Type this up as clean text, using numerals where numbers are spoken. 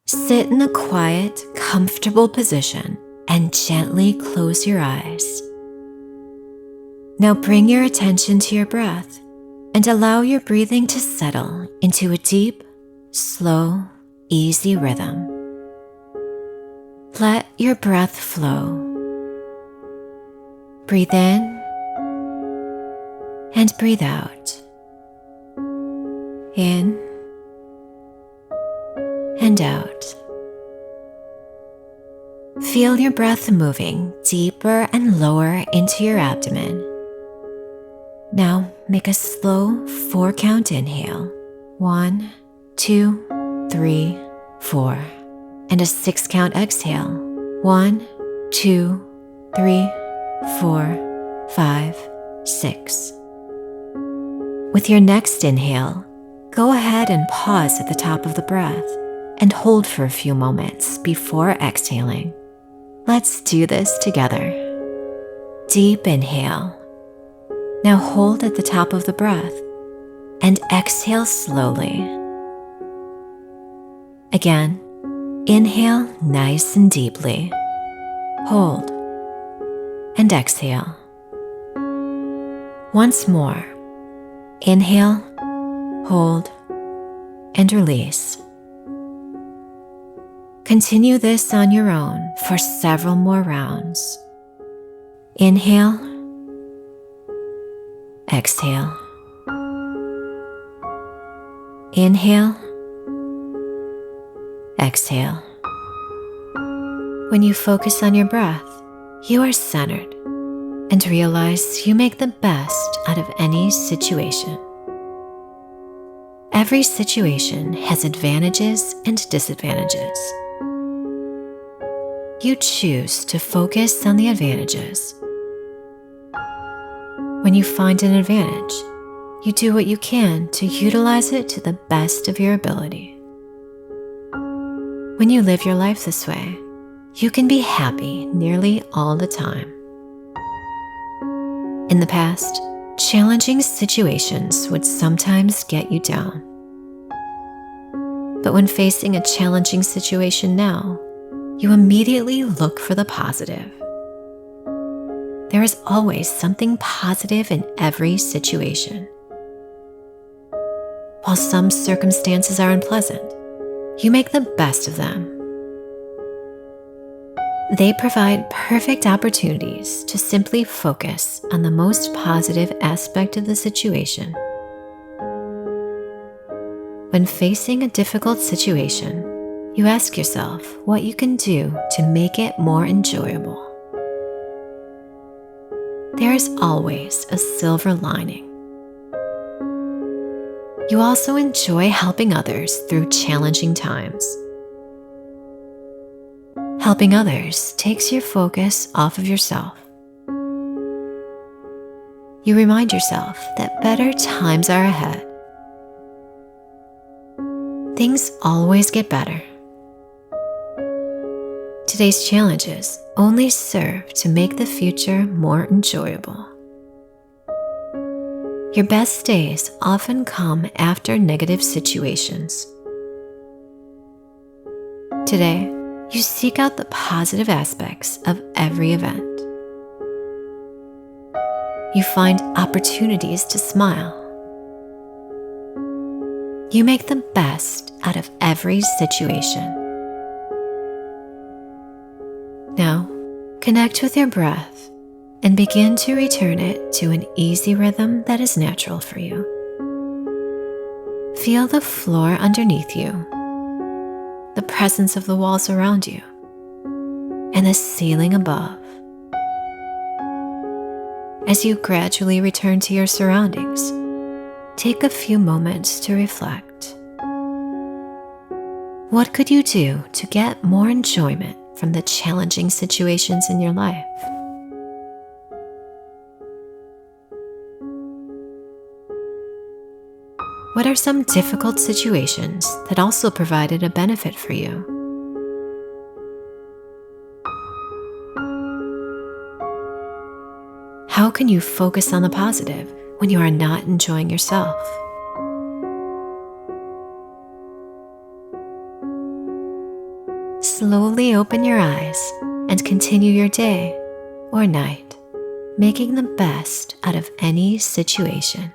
Sit in a quiet, comfortable position and gently close your eyes. Now bring your attention to your breath and allow your breathing to settle into a deep, slow, easy rhythm. Let your breath flow. Breathe in and breathe out. In and out. Feel your breath moving deeper and lower into your abdomen. Now make a slow 4-count inhale. 1, 2, 3, 4. And a 6-count exhale. 1, 2, 3, 4, 5, 6. With your next inhale, go ahead and pause at the top of the breath and hold for a few moments before exhaling. Let's do this together. Deep inhale. Now hold at the top of the breath and exhale slowly. Again, inhale nice and deeply. Hold and exhale. Once more. Inhale, hold, and release. Continue this on your own for several more rounds. Inhale, exhale. Inhale, exhale. When you focus on your breath, you are centered and realize you make the best out of any situation. Every situation has advantages and disadvantages. You choose to focus on the advantages. When you find an advantage, you do what you can to utilize it to the best of your ability. When you live your life this way, you can be happy nearly all the time. In the past, challenging situations would sometimes get you down. But when facing a challenging situation now, you immediately look for the positive. There is always something positive in every situation. While some circumstances are unpleasant, you make the best of them. They provide perfect opportunities to simply focus on the most positive aspect of the situation. When facing a difficult situation, you ask yourself what you can do to make it more enjoyable. There is always a silver lining. You also enjoy helping others through challenging times. Helping others takes your focus off of yourself. You remind yourself that better times are ahead. Things always get better. Today's challenges only serve to make the future more enjoyable. Your best days often come after negative situations. Today, you seek out the positive aspects of every event. You find opportunities to smile. You make the best out of every situation. Now, connect with your breath and begin to return it to an easy rhythm that is natural for you. Feel the floor underneath you, the presence of the walls around you, and the ceiling above. As you gradually return to your surroundings, take a few moments to reflect. What could you do to get more enjoyment from the challenging situations in your life? What are some difficult situations that also provided a benefit for you? How can you focus on the positive when you are not enjoying yourself? slowly open your eyes and continue your day or night, making the best out of any situation.